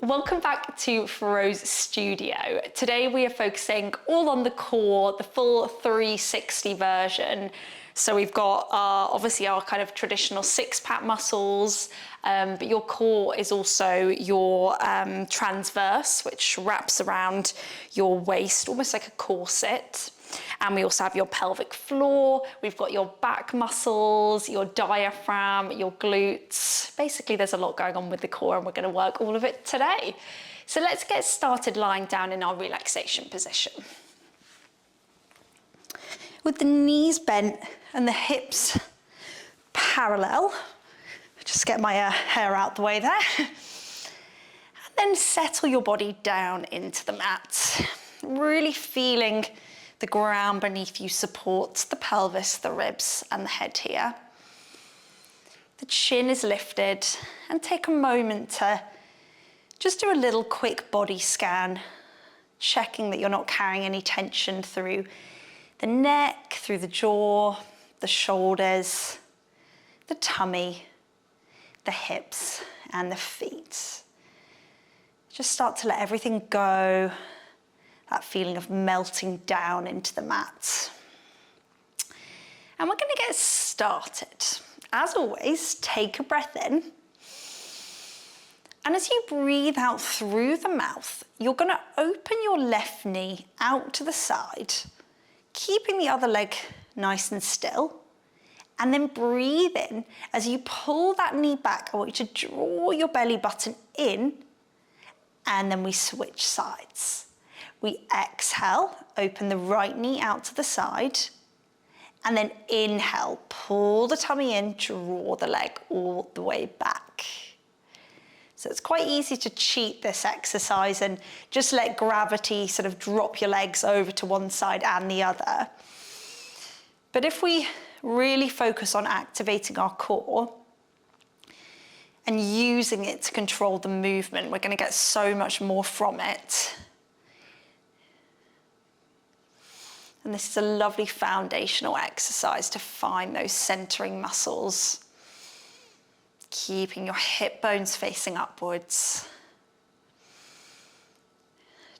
Welcome back to Feroze Studio. Today we are focusing all on the core, the full 360 version. So we've got obviously our kind of traditional six-pack muscles, but your core is also your transverse, which wraps around your waist, almost like a corset. And we also have your pelvic floor, we've got your back muscles, your diaphragm, your glutes. Basically, there's a lot going on with the core and we're going to work all of it today. So let's get started lying down in our relaxation position. With the knees bent and the hips parallel, just get my hair out the way there. And then settle your body down into the mat, really feeling the ground beneath you supports the pelvis, the ribs, and the head here. The chin is lifted, and take a moment to just do a little quick body scan, checking that you're not carrying any tension through the neck, through the jaw, the shoulders, the tummy, the hips, and the feet. Just start to let everything go. That feeling of melting down into the mat. And we're going to get started. As always, take a breath in. And as you breathe out through the mouth, you're going to open your left knee out to the side, keeping the other leg nice and still. And then breathe in. As you pull that knee back, I want you to draw your belly button in, and then we switch sides. We exhale, open the right knee out to the side, and then inhale, pull the tummy in, draw the leg all the way back. So it's quite easy to cheat this exercise and just let gravity sort of drop your legs over to one side and the other. But if we really focus on activating our core and using it to control the movement, we're going to get so much more from it. And this is a lovely foundational exercise to find those centering muscles. Keeping your hip bones facing upwards.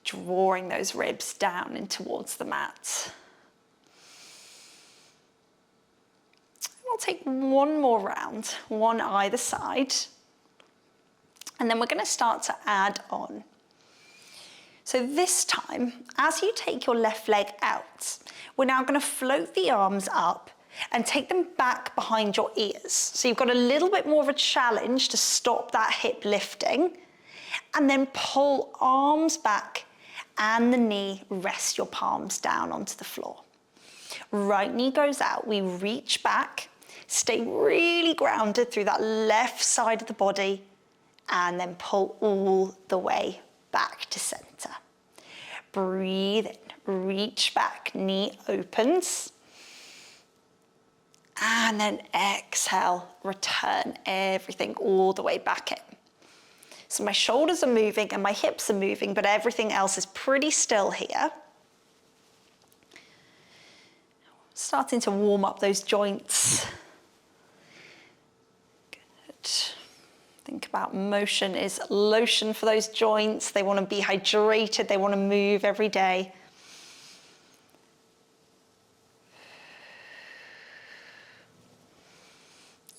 Drawing those ribs down in towards the mat. We'll take one more round, one either side. And then we're going to start to add on. So this time, as you take your left leg out, we're now going to float the arms up and take them back behind your ears. So you've got a little bit more of a challenge to stop that hip lifting, and then pull arms back and the knee, rest your palms down onto the floor. Right knee goes out, we reach back, stay really grounded through that left side of the body, and then pull all the way back to center. Breathe in, reach back, knee opens. And then exhale, return everything all the way back in. So my shoulders are moving and my hips are moving, but everything else is pretty still here. Starting to warm up those joints. Good. Think about motion is lotion for those joints. They want to be hydrated. They want to move every day.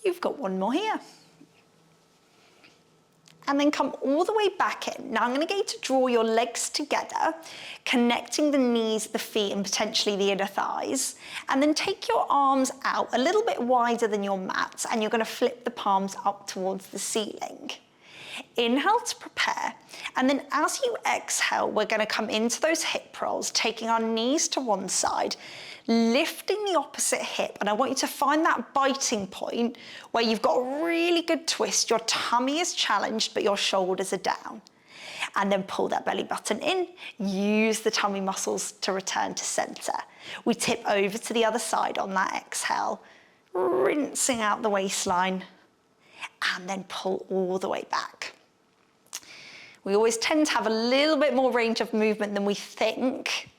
You've got one more here. And then come all the way back in. Now I'm going to get you to draw your legs together, connecting the knees, the feet, and potentially the inner thighs. And then take your arms out a little bit wider than your mat, and you're going to flip the palms up towards the ceiling. Inhale to prepare, and then as you exhale, we're going to come into those hip rolls, taking our knees to one side, lifting the opposite hip, and I want you to find that biting point where you've got a really good twist, your tummy is challenged, but your shoulders are down. And then pull that belly button in, use the tummy muscles to return to center. We tip over to the other side on that exhale, rinsing out the waistline, and then pull all the way back. We always tend to have a little bit more range of movement than we think.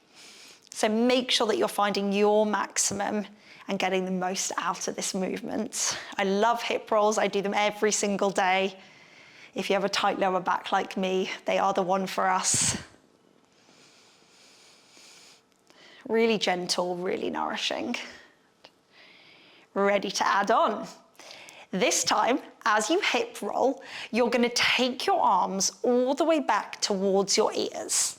So make sure that you're finding your maximum and getting the most out of this movement. I love hip rolls. I do them every single day. If you have a tight lower back like me, they are the one for us. Really gentle, really nourishing. Ready to add on. This time, as you hip roll, you're going to take your arms all the way back towards your ears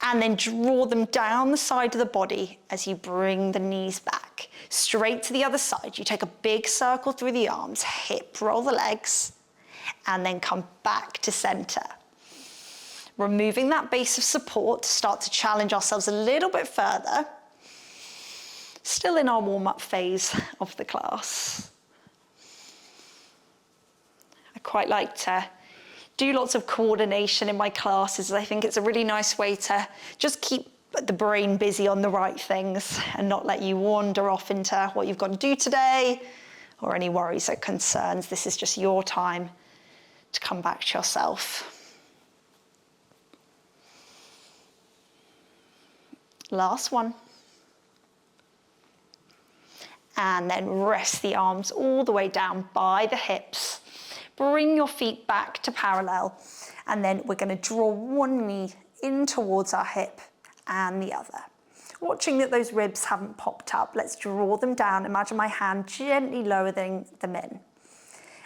and then draw them down the side of the body as you bring the knees back. Straight to the other side. You take a big circle through the arms, hip roll the legs, and then come back to center. Removing that base of support to start to challenge ourselves a little bit further. Still in our warm-up phase of the class. I quite like to do lots of coordination in my classes. I think it's a really nice way to just keep the brain busy on the right things and not let you wander off into what you've got to do today or any worries or concerns. This is just your time to come back to yourself. Last one. And then rest the arms all the way down by the hips. Bring your feet back to parallel. And then we're going to draw one knee in towards our hip and the other. Watching that those ribs haven't popped up, let's draw them down. Imagine my hand gently lowering them in.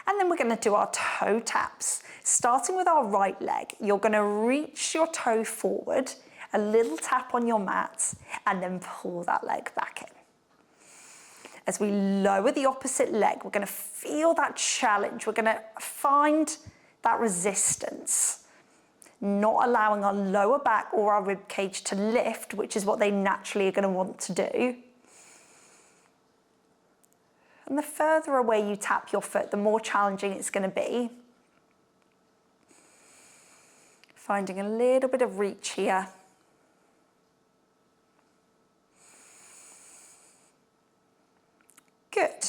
And then we're going to do our toe taps. Starting with our right leg, you're going to reach your toe forward, a little tap on your mat, and then pull that leg back in. As we lower the opposite leg, we're going to feel that challenge. We're going to find that resistance, not allowing our lower back or our rib cage to lift, which is what they naturally are going to want to do. And the further away you tap your foot, the more challenging it's going to be. Finding a little bit of reach here. Good.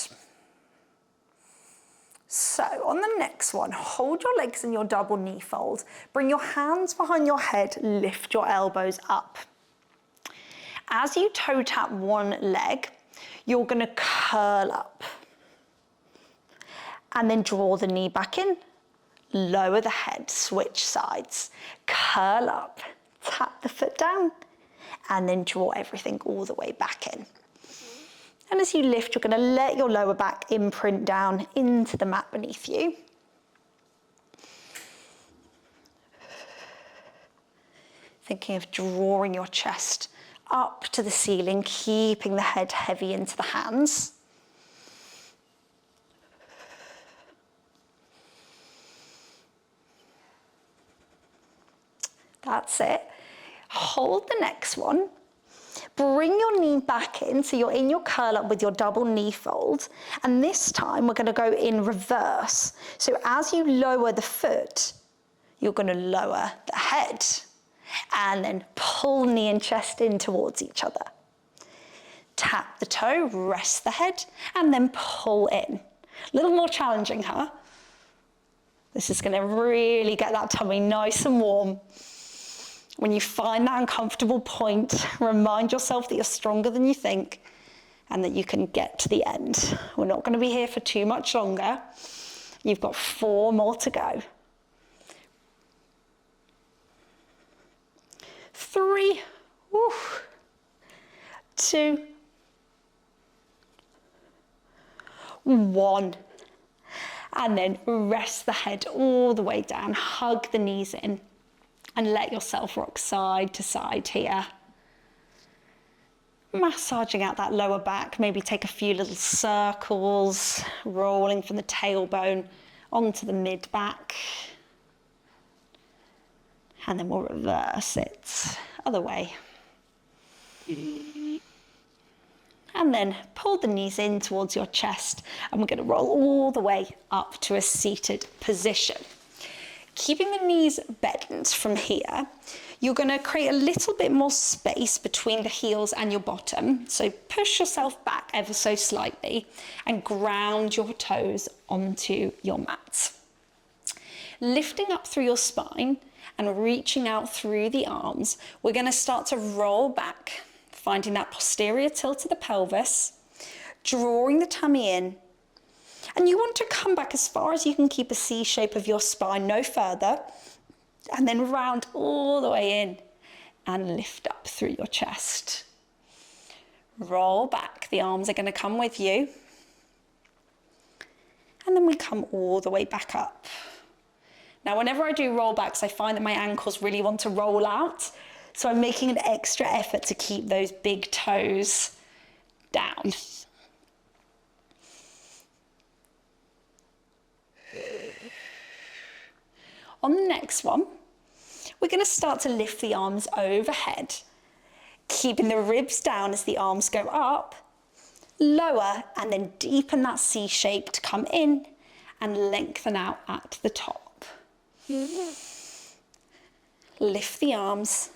So on the next one, hold your legs in your double knee fold. Bring your hands behind your head, lift your elbows up. As you toe tap one leg, you're going to curl up. And then draw the knee back in, lower the head, switch sides, curl up, tap the foot down, and then draw everything all the way back in. And as you lift, you're going to let your lower back imprint down into the mat beneath you. Thinking of drawing your chest up to the ceiling, keeping the head heavy into the hands. That's it. Hold the next one. Bring your knee back in, so you're in your curl up with your double knee fold. And this time we're going to go in reverse. So as you lower the foot, you're going to lower the head. And then pull knee and chest in towards each other. Tap the toe, rest the head, and then pull in. A little more challenging, huh? This is going to really get that tummy nice and warm. When you find that uncomfortable point, remind yourself that you're stronger than you think and that you can get to the end. We're not going to be here for too much longer. You've got 4 more to go. 3, 2, 1. And then rest the head all the way down, hug the knees in. And let yourself rock side to side here. Massaging out that lower back, maybe take a few little circles, rolling from the tailbone onto the mid back. And then we'll reverse it, other way. And then pull the knees in towards your chest, and we're going to roll all the way up to a seated position. Keeping the knees bent from here, you're going to create a little bit more space between the heels and your bottom. So push yourself back ever so slightly and ground your toes onto your mat. Lifting up through your spine and reaching out through the arms, we're going to start to roll back, finding that posterior tilt of the pelvis, drawing the tummy in, And you want to come back as far as you can, keep a C shape of your spine, no further. And then round all the way in and lift up through your chest. Roll back, the arms are going to come with you. And then we come all the way back up. Now, whenever I do rollbacks, I find that my ankles really want to roll out. So I'm making an extra effort to keep those big toes down. On the next one, we're going to start to lift the arms overhead, keeping the ribs down as the arms go up, lower, and then deepen that C shape to come in and lengthen out at the top. Lift the arms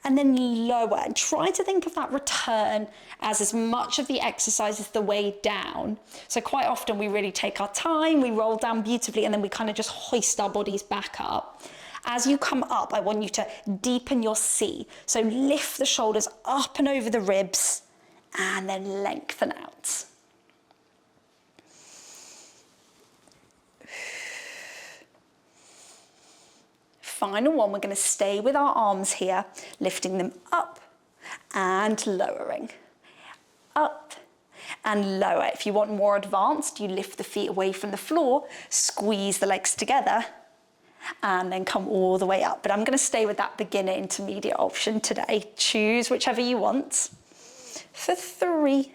and then lower, and try to think of that return as much of the exercise as the way down. So quite often we really take our time, we roll down beautifully, and then we kind of just hoist our bodies back up. As you come up, I want you to deepen your C. So lift the shoulders up and over the ribs and then lengthen out. Final one, we're going to stay with our arms here, lifting them up and lowering. Up and lower. If you want more advanced, you lift the feet away from the floor, squeeze the legs together, and then come all the way up. But I'm going to stay with that beginner intermediate option today. Choose whichever you want. For 3,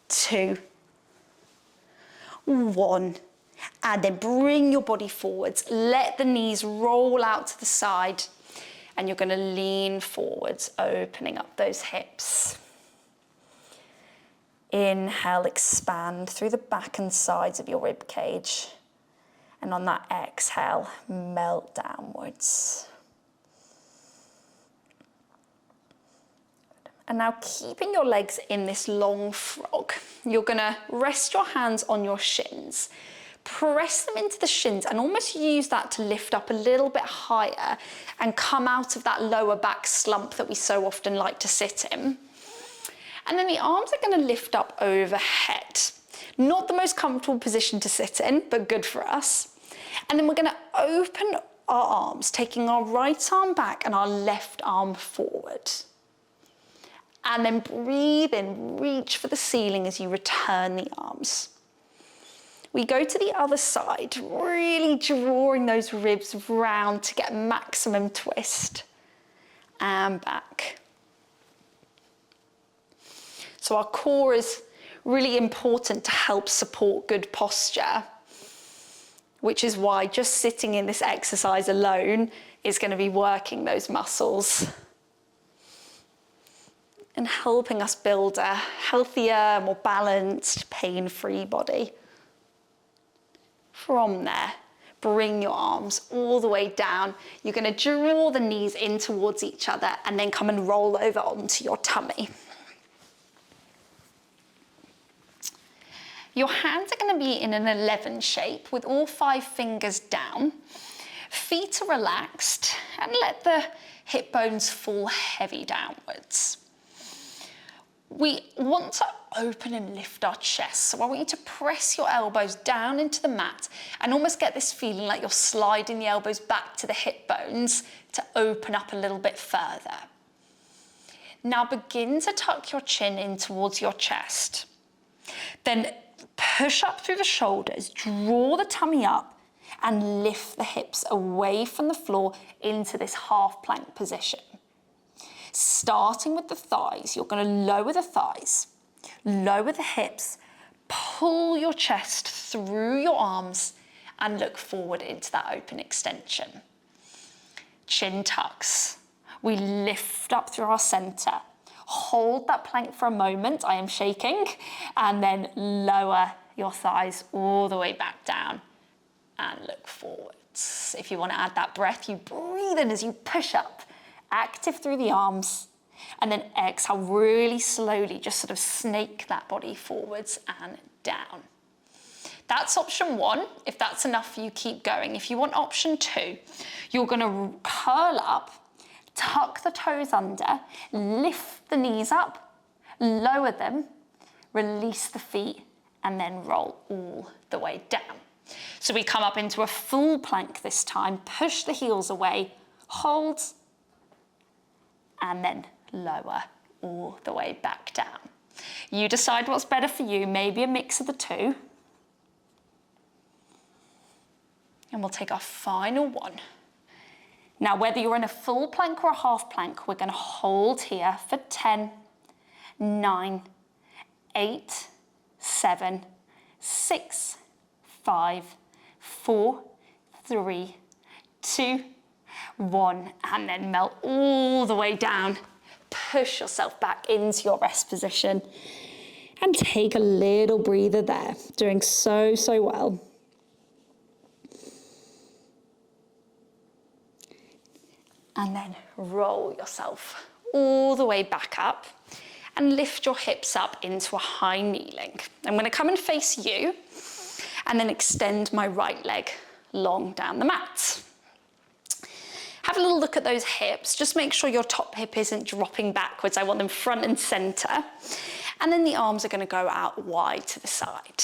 2, 1. And then bring your body forwards. Let the knees roll out to the side. And you're going to lean forwards, opening up those hips. Inhale, expand through the back and sides of your rib cage. And on that exhale, melt downwards. And now, keeping your legs in this long frog, you're going to rest your hands on your shins. Press them into the shins and almost use that to lift up a little bit higher and come out of that lower back slump that we so often like to sit in. And then the arms are going to lift up overhead. Not the most comfortable position to sit in, but good for us. And then we're going to open our arms, taking our right arm back and our left arm forward. And then breathe in, reach for the ceiling as you return the arms. We go to the other side, really drawing those ribs round to get maximum twist. And back. So our core is really important to help support good posture, which is why just sitting in this exercise alone is going to be working those muscles and helping us build a healthier, more balanced, pain-free body. From there, bring your arms all the way down. You're going to draw the knees in towards each other and then come and roll over onto your tummy. Your hands are going to be in an 11 shape with all 5 fingers down. Feet are relaxed and let the hip bones fall heavy downwards. We want to open and lift our chest. So I want you to press your elbows down into the mat and almost get this feeling like you're sliding the elbows back to the hip bones to open up a little bit further. Now begin to tuck your chin in towards your chest. Then push up through the shoulders, draw the tummy up and lift the hips away from the floor into this half plank position. Starting with the thighs, you're going to lower the thighs, lower the hips, pull your chest through your arms and look forward into that open extension. Chin tucks. We lift up through our center. Hold that plank for a moment, I am shaking, and then lower your thighs all the way back down and look forwards. If you want to add that breath, you breathe in as you push up. Active through the arms, and then exhale really slowly, just sort of snake that body forwards and down. That's option 1. If that's enough for you, keep going. If you want option 2, you're going to curl up, tuck the toes under, lift the knees up, lower them, release the feet, and then roll all the way down. So we come up into a full plank this time, push the heels away, hold, and then lower all the way back down. You decide what's better for you, maybe a mix of the two. And we'll take our final one. Now, whether you're in a full plank or a half plank, we're going to hold here for 10, 9, 8, 7, 6, 5, 4, 3, 2, 1, and then melt all the way down. Push yourself back into your rest position and take a little breather there. Doing so well. And then roll yourself all the way back up and lift your hips up into a high kneeling. I'm going to come and face you and then extend my right leg long down the mat. Have a little look at those hips. Just make sure your top hip isn't dropping backwards. I want them front and center. And then the arms are going to go out wide to the side.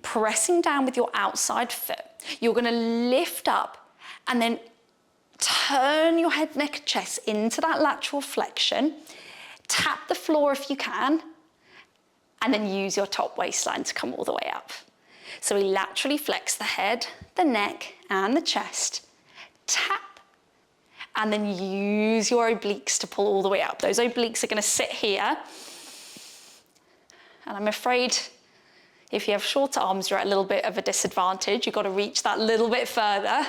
Pressing down with your outside foot, you're going to lift up and then turn your head, neck, chest into that lateral flexion. Tap the floor if you can, and then use your top waistline to come all the way up. So we laterally flex the head, the neck, and the chest. Tap, and then use your obliques to pull all the way up. Those obliques are going to sit here. And I'm afraid if you have shorter arms, you're at a little bit of a disadvantage. You've got to reach that little bit further.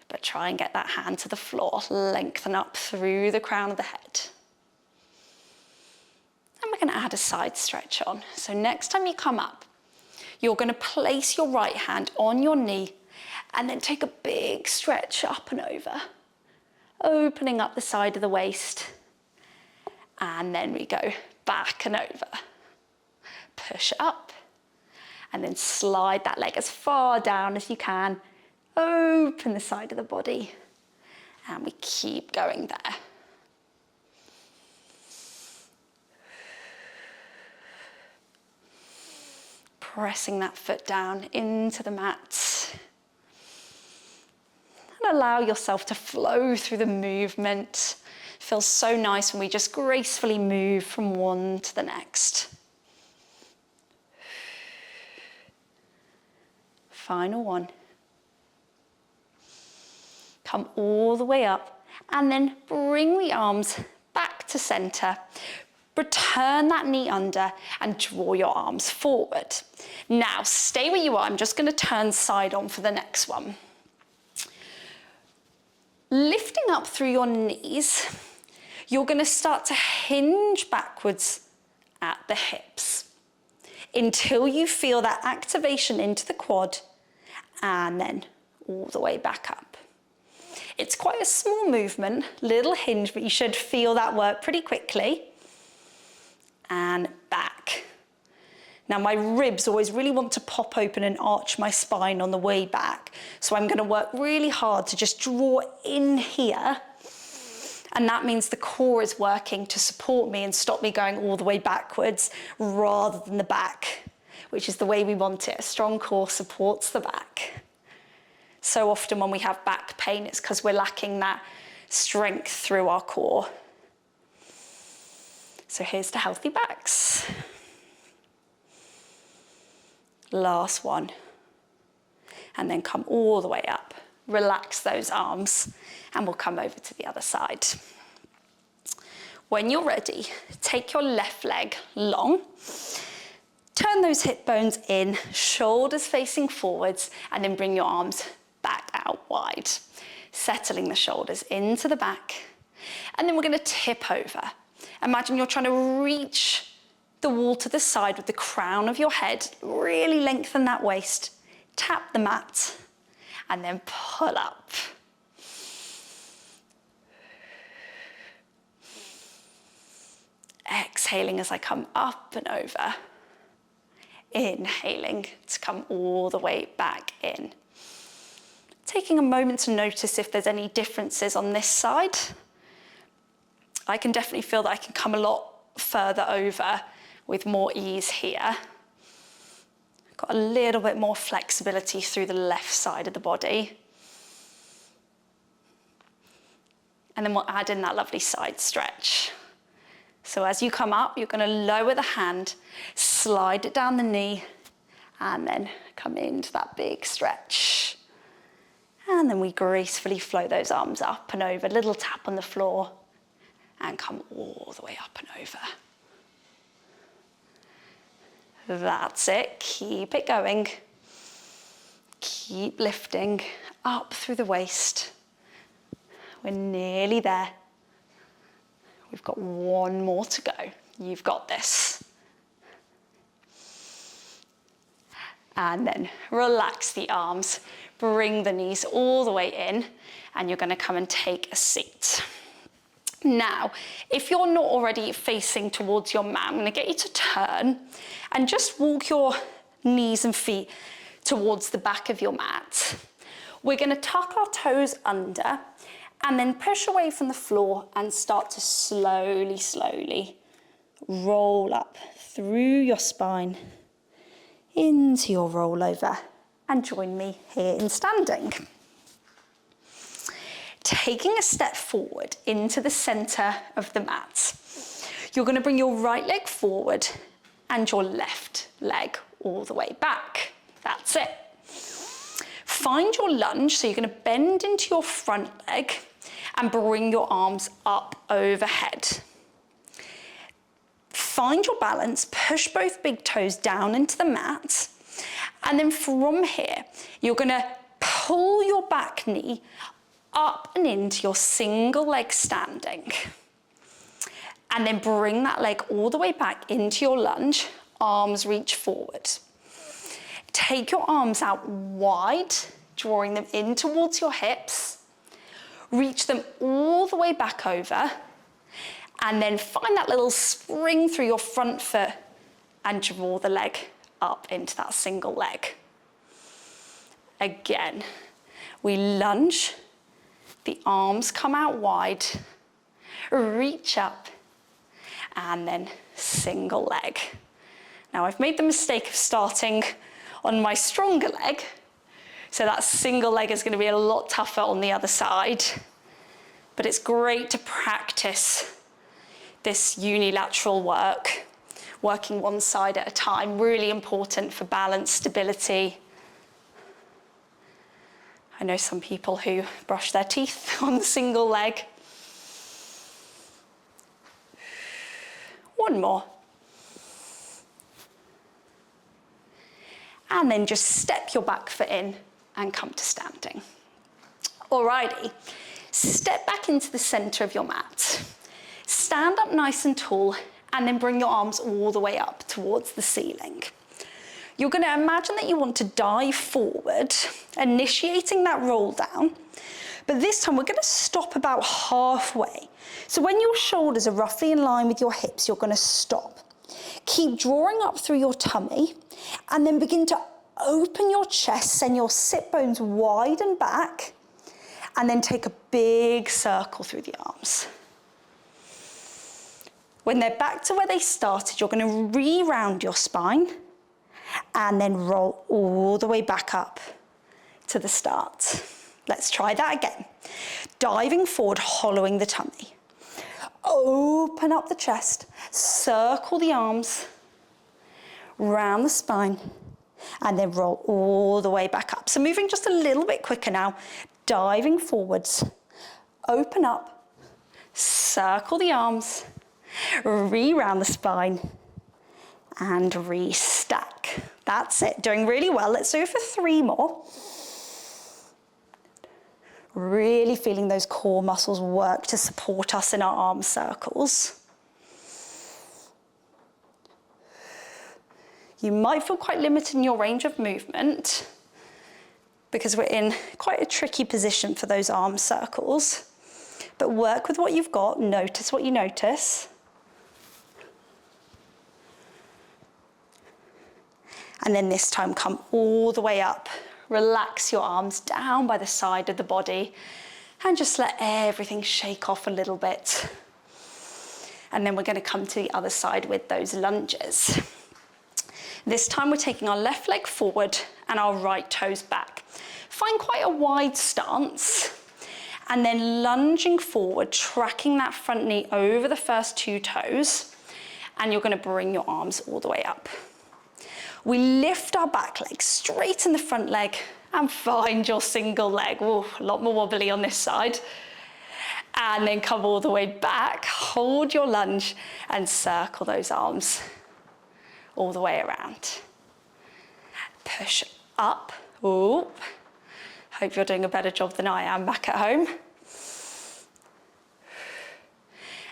But try and get that hand to the floor, lengthen up through the crown of the head. And we're going to add a side stretch on. So next time you come up, you're going to place your right hand on your knee and then take a big stretch up and over, opening up the side of the waist. And then we go back and over. Push up and then slide that leg as far down as you can. Open the side of the body, and we keep going there. Pressing that foot down into the mat. And allow yourself to flow through the movement. It feels so nice when we just gracefully move from one to the next. Final one. Come all the way up and then bring the arms back to center. Return that knee under and draw your arms forward. Now stay where you are. I'm just going to turn side on for the next one. Lifting up through your knees, you're going to start to hinge backwards at the hips until you feel that activation into the quad and then all the way back up. It's quite a small movement, little hinge, but you should feel that work pretty quickly. And back. Now my ribs always really want to pop open and arch my spine on the way back. So I'm going to work really hard to just draw in here. And that means the core is working to support me and stop me going all the way backwards rather than the back, which is the way we want it. A strong core supports the back. So often when we have back pain, it's because we're lacking that strength through our core. So here's to healthy backs. Last one. And then come all the way up. Relax those arms and we'll come over to the other side. When you're ready, take your left leg long. Turn those hip bones in, shoulders facing forwards, and then bring your arms back out wide, settling the shoulders into the back. And then we're going to tip over. Imagine you're trying to reach the wall to the side with the crown of your head. Really lengthen that waist. Tap the mat and then pull up. Exhaling as I come up and over. Inhaling to come all the way back in. Taking a moment to notice if there's any differences on this side. I can definitely feel that I can come a lot further over with more ease here. Got a little bit more flexibility through the left side of the body. And then we'll add in that lovely side stretch. So as you come up, you're going to lower the hand, slide it down the knee, and then come into that big stretch. And then we gracefully flow those arms up and over, little tap on the floor, and come all the way up and over. That's it, keep it going. Keep lifting up through the waist. We're nearly there. We've got one more to go. You've got this. And then relax the arms, bring the knees all the way in, and you're gonna come and take a seat. Now, if you're not already facing towards your mat, I'm gonna get you to turn and just walk your knees and feet towards the back of your mat. We're gonna tuck our toes under and then push away from the floor and start to slowly, slowly roll up through your spine into your rollover, and join me here in standing. Taking a step forward into the center of the mat, you're going to bring your right leg forward and your left leg all the way back. That's it. Find your lunge, so you're going to bend into your front leg and bring your arms up overhead. Find your balance, push both big toes down into the mat, and then from here, you're going to pull your back knee up and into your single leg standing. And then bring that leg all the way back into your lunge, arms reach forward. Take your arms out wide, drawing them in towards your hips. Reach them all the way back over. And then find that little spring through your front foot and draw the leg up into that single leg. Again, we lunge. The arms come out wide, reach up, and then single leg. Now I've made the mistake of starting on my stronger leg, so that single leg is going to be a lot tougher on the other side, but it's great to practice this unilateral work, working one side at a time, really important for balance, stability. I know some people who brush their teeth on the single leg. One more. And then just step your back foot in and come to standing. Alrighty, step back into the center of your mat. Stand up nice and tall, and then bring your arms all the way up towards the ceiling. You're going to imagine that you want to dive forward, initiating that roll down, but this time we're going to stop about halfway. So when your shoulders are roughly in line with your hips, you're going to stop. Keep drawing up through your tummy, and then begin to open your chest, send your sit bones wide and back, and then take a big circle through the arms. When they're back to where they started, you're going to re-round your spine, and then roll all the way back up to the start. Let's try that again. Diving forward, hollowing the tummy. Open up the chest, circle the arms, round the spine, and then roll all the way back up. So moving just a little bit quicker now, diving forwards, open up, circle the arms, re-round the spine, and re-stack. That's it, doing really well. Let's do it for 3 more. Really feeling those core muscles work to support us in our arm circles. You might feel quite limited in your range of movement because we're in quite a tricky position for those arm circles, but work with what you've got, notice what you notice. And then this time come all the way up. Relax your arms down by the side of the body and just let everything shake off a little bit. And then we're going to come to the other side with those lunges. This time we're taking our left leg forward and our right toes back. Find quite a wide stance, and then lunging forward, tracking that front knee over the first two toes, and you're going to bring your arms all the way up. We lift our back leg, straighten the front leg, and find your single leg. Ooh, a lot more wobbly on this side. And then come all the way back, hold your lunge, and circle those arms all the way around. Push up. Ooh. Hope you're doing a better job than I am back at home.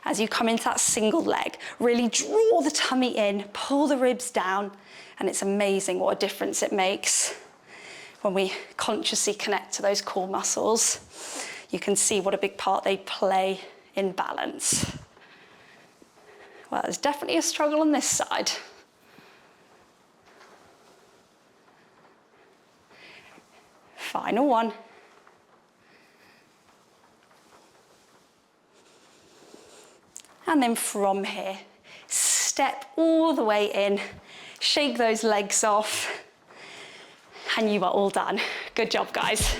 As you come into that single leg, really draw the tummy in, pull the ribs down, and it's amazing what a difference it makes when we consciously connect to those core muscles. You can see what a big part they play in balance. Well, there's definitely a struggle on this side. Final one. And then from here, step all the way in, shake those legs off, and you are all done. Good job, guys.